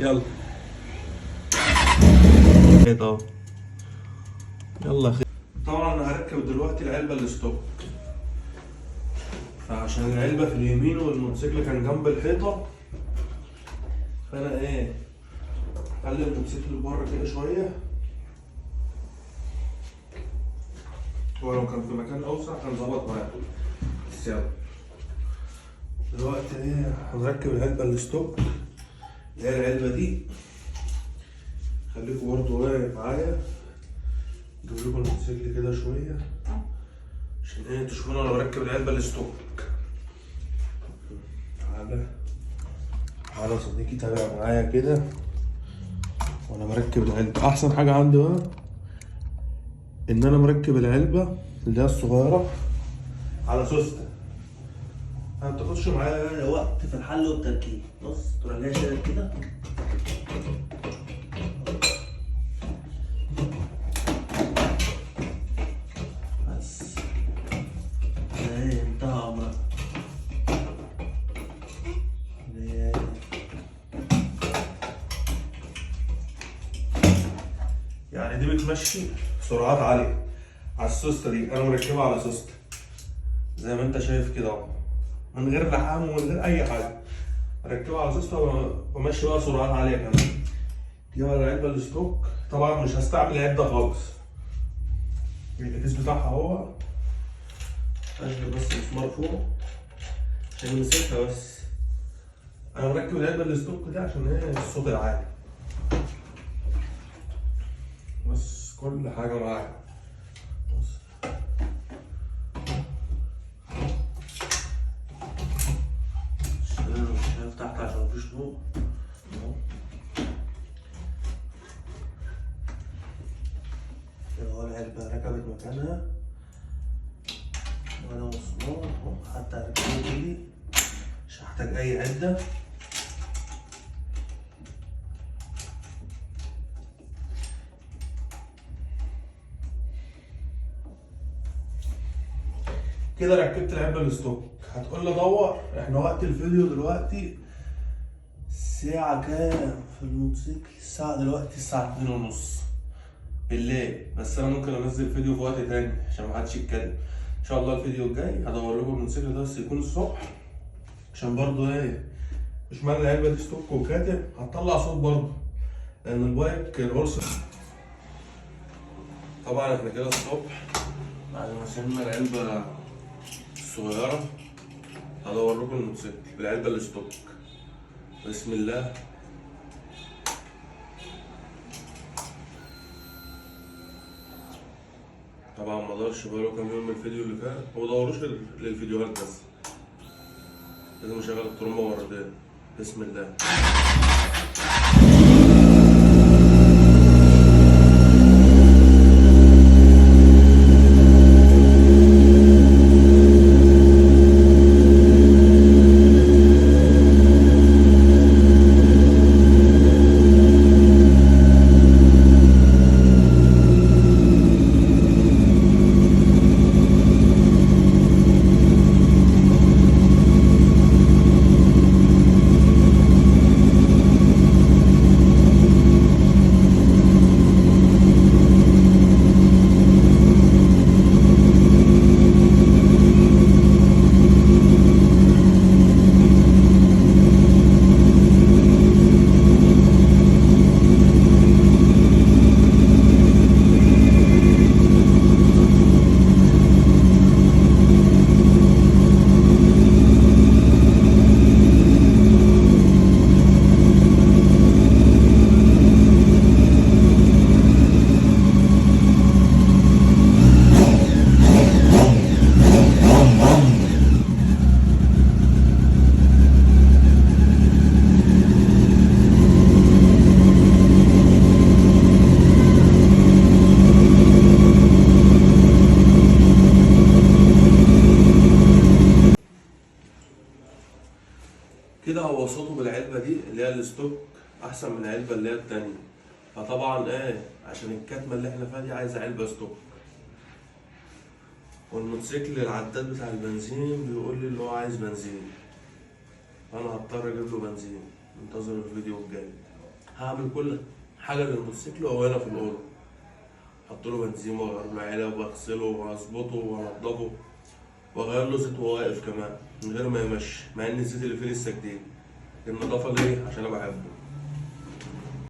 يلا خيط اهو. يلا خيط. طبعا انا هركب دلوقتي العلبه الستوك، فعشان العلبه في اليمين والموتوسيكل كان جنب الحيطه، فانا خلي الموتوسيكل بره كده شويه، هو لو كان في مكان اوسع كان ظبط معايا. بس يلا دلوقتي هنركب العلبه الستوك اللي هي العلبه دي. خليكوا برضه واقف معايا، اجيب لكم الموتوسيكل كده شويه عشان تشوفونا وانا بركب العلبه الستوك. تعالى صديقي تابع معايا كده وانا مركب العلبه. احسن حاجه عندي بقى ان انا مركب العلبه اللي هي الصغيره على سوسته، ما بتاخدش معايا وقت في الحل والتركيب. بص تروح جاي شايل كده، بس انتهى امرك. يعني دي بتمشي سرعات عاليه على السوسته دي، انا مركبها على سوسته زي ما انت شايف كده اهو، من غير لحام ومن غير اي حاجه، مركبها على سوسته وماشي بقى سرعات عاليه كمان. دي بقى العلبه الستوك، طبعا مش هستعمل العده خالص، الكيس بتاعها اهو، اشيل بس مسمار فوق عشان يمسكها. بس انا مركب العلبه الستوك دي عشان الصوت العالي، بس كل حاجه معايا. بص شايف تحت عشان مفيش ضوء اهو، كده اهو العلبه ركبت مكانها وانا مسمار اهو، حتى هركبه بايدي مش هحتاج اي عده. كده ركبت العلبه الستوك. هتقول لي دور، احنا وقت الفيديو دلوقتي الساعة كام في الموتوسيكل؟ الساعة دلوقتي الساعة 2:30 بالليل، بس انا ممكن انزل فيديو في وقت تاني عشان محدش يتكلم. ان شاء الله الفيديو الجاي هدور لكم الموتوسيكل ده بس يكون الصبح، عشان برضه مش معنى العلبة دي ستوك وكاتب هتطلع صوت برضه، لان البايك القرص. طبعا احنا كده الصبح بعد ما شلنا العلبة الصغيرة، هدور لكم الموتوسيكل بالعلبة الستوك. بسم الله. طبعا ما اقدرش بقاله كام يوم من الفيديو اللي فات، ما بدوروش للفيديوهات بس، لازم اشغل الترومبه مرتين. بسم الله. كده هو صوته بالعلبة دي اللي هي الستوك أحسن من العلبة اللي هي التانية، فطبعا عشان الكتمة اللي احنا فيها دي عايزة علبة ستوك. والموتوسيكل العداد بتاع البنزين بيقول لي اللي هو عايز بنزين، فأنا هضطر أجيب له بنزين. انتظروا الفيديو الجاي. هعمل كل حاجه للموتوسيكل وهو هنا في الاوضه. احط له بنزين واغير له علب واغسله واظبطه وانضفه واغير له زيت وهو واقف كمان من غير ما يمشي، مع ان الزيت اللي فيه لسه جديد. النظافه ليه؟ عشان انا بحبه.